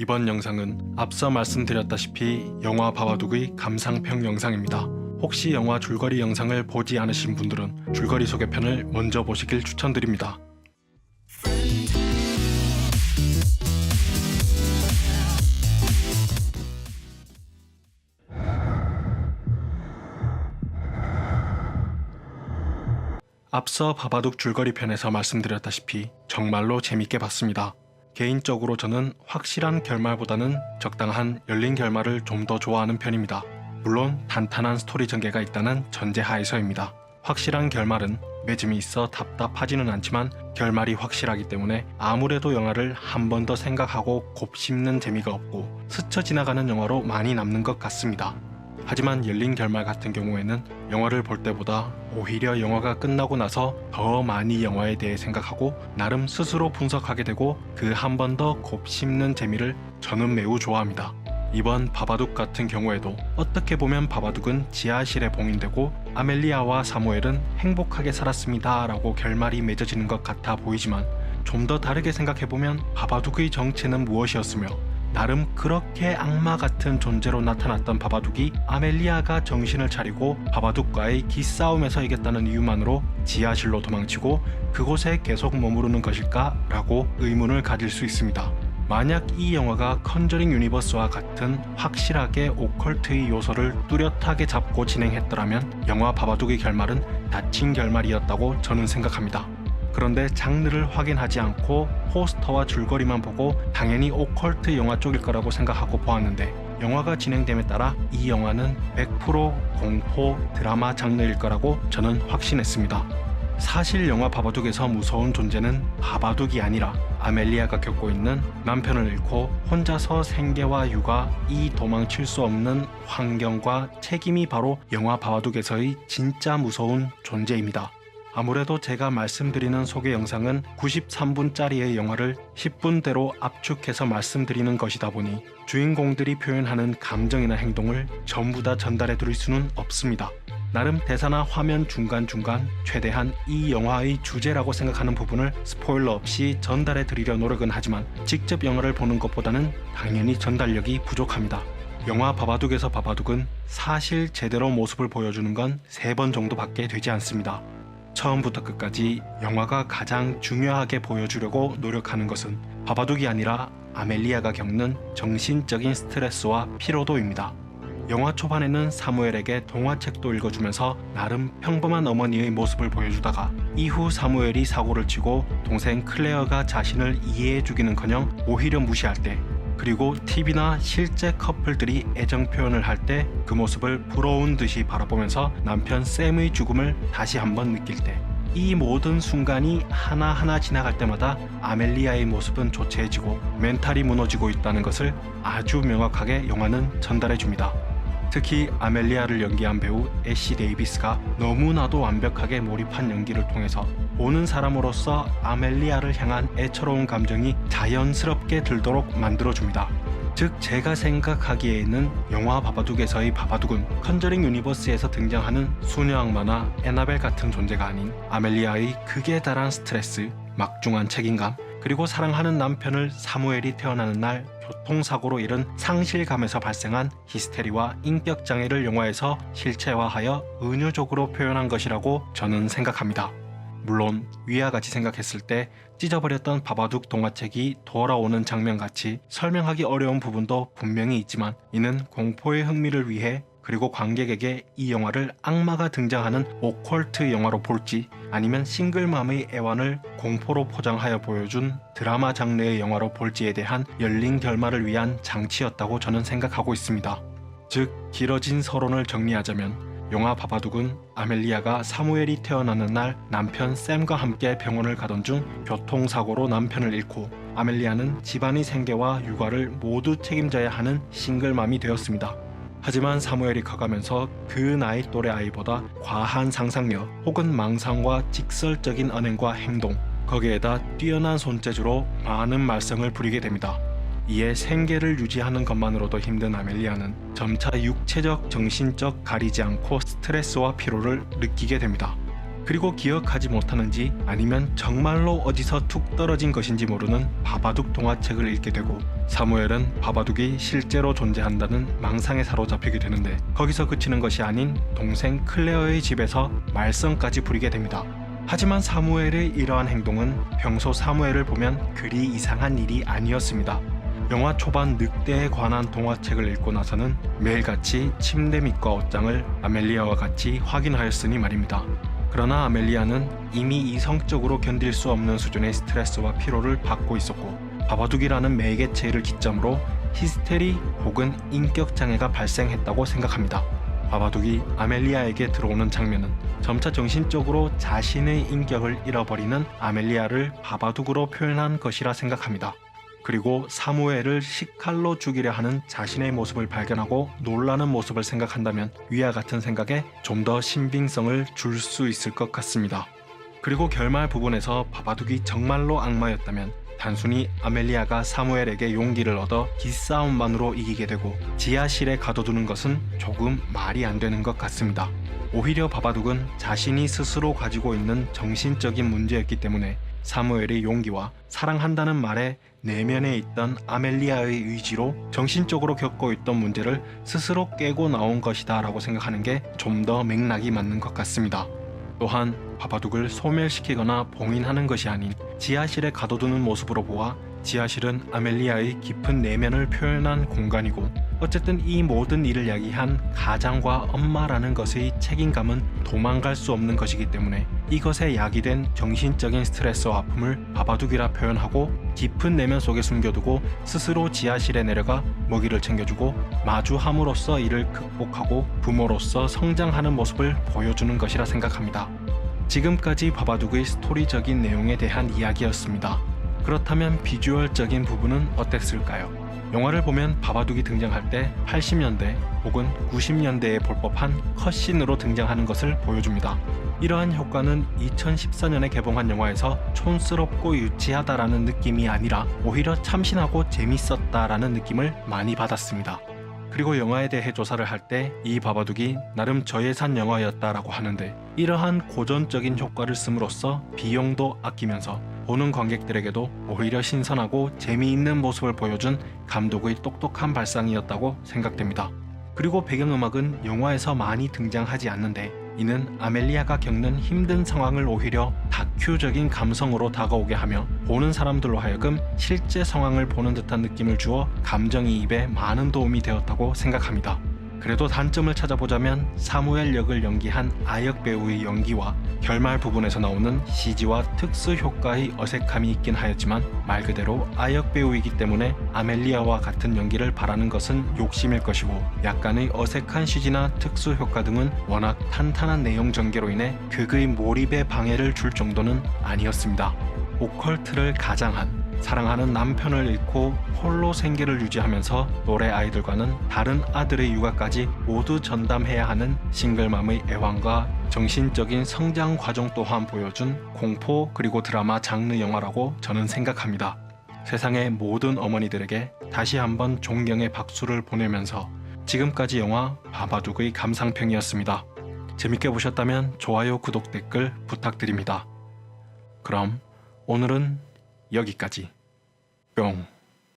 이번 영상은 앞서 말씀드렸다시피 영화 바바둑의 감상평 영상입니다. 혹시 영화 줄거리 영상을 보지 않으신 분들은 줄거리 소개편을 먼저 보시길 추천드립니다. 앞서 바바둑 줄거리 편에서 말씀드렸다시피 정말로 재밌게 봤습니다. 개인적으로 저는 확실한 결말보다는 적당한 열린 결말을 좀 더 좋아하는 편입니다. 물론 단단한 스토리 전개가 있다는 전제하에서입니다. 확실한 결말은 매짐이 있어 답답하지는 않지만 결말이 확실하기 때문에 아무래도 영화를 한 번 더 생각하고 곱씹는 재미가 없고 스쳐 지나가는 영화로 많이 남는 것 같습니다. 하지만 열린 결말 같은 경우에는 영화를 볼 때보다 오히려 영화가 끝나고 나서 더 많이 영화에 대해 생각하고 나름 스스로 분석하게 되고 그 한 번 더 곱씹는 재미를 저는 매우 좋아합니다. 이번 바바둑 같은 경우에도 어떻게 보면 바바둑은 지하실에 봉인되고 아멜리아와 사무엘은 행복하게 살았습니다 라고 결말이 맺어지는 것 같아 보이지만 좀 더 다르게 생각해보면 바바둑의 정체는 무엇이었으며 나름 그렇게 악마 같은 존재로 나타났던 바바둑이 아멜리아가 정신을 차리고 바바둑과의 기싸움에서 이겼다는 이유만으로 지하실로 도망치고 그곳에 계속 머무르는 것일까? 라고 의문을 가질 수 있습니다. 만약 이 영화가 컨저링 유니버스와 같은 확실하게 오컬트의 요소를 뚜렷하게 잡고 진행했더라면 영화 바바둑의 결말은 닫힌 결말이었다고 저는 생각합니다. 그런데 장르를 확인하지 않고 포스터와 줄거리만 보고 당연히 오컬트 영화 쪽일 거라고 생각하고 보았는데 영화가 진행됨에 따라 이 영화는 100% 공포 드라마 장르일 거라고 저는 확신했습니다. 사실 영화 바바둑에서 무서운 존재는 바바둑이 아니라 아멜리아가 겪고 있는 남편을 잃고 혼자서 생계와 육아, 이 도망칠 수 없는 환경과 책임이 바로 영화 바바둑에서의 진짜 무서운 존재입니다. 아무래도 제가 말씀드리는 소개 영상은 93분짜리의 영화를 10분대로 압축해서 말씀드리는 것이다 보니 주인공들이 표현하는 감정이나 행동을 전부 다 전달해 드릴 수는 없습니다. 나름 대사나 화면 중간중간 최대한 이 영화의 주제라고 생각하는 부분을 스포일러 없이 전달해 드리려 노력은 하지만 직접 영화를 보는 것보다는 당연히 전달력이 부족합니다. 영화 바바둑에서 바바둑은 사실 제대로 모습을 보여주는 건 3번 정도밖에 되지 않습니다. 처음부터 끝까지 영화가 가장 중요하게 보여주려고 노력하는 것은 바바둑이 아니라 아멜리아가 겪는 정신적인 스트레스와 피로도입니다. 영화 초반에는 사무엘에게 동화책도 읽어주면서 나름 평범한 어머니의 모습을 보여주다가 이후 사무엘이 사고를 치고 동생 클레어가 자신을 이해해주기는커녕 오히려 무시할 때, 그리고 TV나 실제 커플들이 애정 표현을 할 때 그 모습을 부러운 듯이 바라보면서 남편 샘의 죽음을 다시 한번 느낄 때, 이 모든 순간이 하나하나 지나갈 때마다 아멜리아의 모습은 조체해지고 멘탈이 무너지고 있다는 것을 아주 명확하게 영화는 전달해줍니다. 특히 아멜리아를 연기한 배우 애쉬 데이비스가 너무나도 완벽하게 몰입한 연기를 통해서 보는 사람으로서 아멜리아를 향한 애처로운 감정이 자연스럽게 들도록 만들어줍니다. 즉 제가 생각하기에는 영화 바바둑에서의 바바둑은 컨저링 유니버스에서 등장하는 수녀 악마나 에나벨 같은 존재가 아닌 아멜리아의 극에 달한 스트레스, 막중한 책임감, 그리고 사랑하는 남편을 사무엘이 태어나는 날 교통사고로 잃은 상실감에서 발생한 히스테리와 인격장애를 영화에서 실체화하여 은유적으로 표현한 것이라고 저는 생각합니다. 물론 위와 같이 생각했을 때 찢어버렸던 바바둑 동화책이 돌아오는 장면같이 설명하기 어려운 부분도 분명히 있지만 이는 공포의 흥미를 위해 그리고 관객에게 이 영화를 악마가 등장하는 오컬트 영화로 볼지 아니면 싱글맘의 애환을 공포로 포장하여 보여준 드라마 장르의 영화로 볼지에 대한 열린 결말을 위한 장치였다고 저는 생각하고 있습니다. 즉 길어진 서론을 정리하자면 영화 바바둑은 아멜리아가 사무엘이 태어나는 날 남편 샘과 함께 병원을 가던 중 교통사고로 남편을 잃고 아멜리아는 집안의 생계와 육아를 모두 책임져야 하는 싱글맘이 되었습니다. 하지만 사무엘이 커가면서 그 나이 또래 아이보다 과한 상상력 혹은 망상과 직설적인 언행과 행동, 거기에다 뛰어난 손재주로 많은 말썽을 부리게 됩니다. 이에 생계를 유지하는 것만으로도 힘든 아멜리아는 점차 육체적, 정신적 가리지 않고 스트레스와 피로를 느끼게 됩니다. 그리고 기억하지 못하는지 아니면 정말로 어디서 툭 떨어진 것인지 모르는 바바둑 동화책을 읽게 되고 사무엘은 바바둑이 실제로 존재한다는 망상에 사로잡히게 되는데 거기서 그치는 것이 아닌 동생 클레어의 집에서 말썽까지 부리게 됩니다. 하지만 사무엘의 이러한 행동은 평소 사무엘을 보면 그리 이상한 일이 아니었습니다. 영화 초반 늑대에 관한 동화책을 읽고 나서는 매일같이 침대 밑과 옷장을 아멜리아와 같이 확인하였으니 말입니다. 그러나 아멜리아는 이미 이성적으로 견딜 수 없는 수준의 스트레스와 피로를 받고 있었고 바바둑이라는 매개체를 기점으로 히스테리 혹은 인격장애가 발생했다고 생각합니다. 바바둑이 아멜리아에게 들어오는 장면은 점차 정신적으로 자신의 인격을 잃어버리는 아멜리아를 바바둑으로 표현한 것이라 생각합니다. 그리고 사무엘을 식칼로 죽이려 하는 자신의 모습을 발견하고 놀라는 모습을 생각한다면 위와 같은 생각에 좀 더 신빙성을 줄 수 있을 것 같습니다. 그리고 결말 부분에서 바바둑이 정말로 악마였다면 단순히 아멜리아가 사무엘에게 용기를 얻어 기싸움만으로 이기게 되고 지하실에 가둬두는 것은 조금 말이 안 되는 것 같습니다. 오히려 바바둑은 자신이 스스로 가지고 있는 정신적인 문제였기 때문에 사무엘의 용기와 사랑한다는 말에 내면에 있던 아멜리아의 의지로 정신적으로 겪고 있던 문제를 스스로 깨고 나온 것이다 라고 생각하는 게 좀 더 맥락이 맞는 것 같습니다. 또한 바바둑을 소멸시키거나 봉인하는 것이 아닌 지하실에 가둬두는 모습으로 보아 지하실은 아멜리아의 깊은 내면을 표현한 공간이고 어쨌든 이 모든 일을 야기한 가장과 엄마라는 것의 책임감은 도망갈 수 없는 것이기 때문에 이것에 야기된 정신적인 스트레스와 아픔을 바바둑이라 표현하고 깊은 내면 속에 숨겨두고 스스로 지하실에 내려가 먹이를 챙겨주고 마주함으로써 이를 극복하고 부모로서 성장하는 모습을 보여주는 것이라 생각합니다. 지금까지 바바둑의 스토리적인 내용에 대한 이야기였습니다. 그렇다면 비주얼적인 부분은 어땠을까요? 영화를 보면 바바둑이 등장할 때 80년대 혹은 90년대에 볼 법한 컷신으로 등장하는 것을 보여줍니다. 이러한 효과는 2014년에 개봉한 영화에서 촌스럽고 유치하다라는 느낌이 아니라 오히려 참신하고 재밌었다라는 느낌을 많이 받았습니다. 그리고 영화에 대해 조사를 할 때 이 바바둑이 나름 저예산 영화였다라고 하는데 이러한 고전적인 효과를 씀으로써 비용도 아끼면서 보는 관객들에게도 오히려 신선하고 재미있는 모습을 보여준 감독의 똑똑한 발상이었다고 생각됩니다. 그리고 배경음악은 영화에서 많이 등장하지 않는데 이는 아멜리아가 겪는 힘든 상황을 오히려 다큐적인 감성으로 다가오게 하며 보는 사람들로 하여금 실제 상황을 보는 듯한 느낌을 주어 감정이입에 많은 도움이 되었다고 생각합니다. 그래도 단점을 찾아보자면 사무엘 역을 연기한 아역 배우의 연기와 결말 부분에서 나오는 CG와 특수 효과의 어색함이 있긴 하였지만 말 그대로 아역 배우이기 때문에 아멜리아와 같은 연기를 바라는 것은 욕심일 것이고 약간의 어색한 CG나 특수 효과 등은 워낙 탄탄한 내용 전개로 인해 극의 몰입에 방해를 줄 정도는 아니었습니다. 오컬트를 가장한 사랑하는 남편을 잃고 홀로 생계를 유지하면서 노래 아이들과는 다른 아들의 육아까지 모두 전담해야 하는 싱글맘의 애환과 정신적인 성장 과정 또한 보여준 공포 그리고 드라마 장르 영화라고 저는 생각합니다. 세상의 모든 어머니들에게 다시 한번 존경의 박수를 보내면서 지금까지 영화 바바둑의 감상평이었습니다. 재밌게 보셨다면 좋아요, 구독, 댓글 부탁드립니다. 그럼 오늘은 여기까지. 뿅.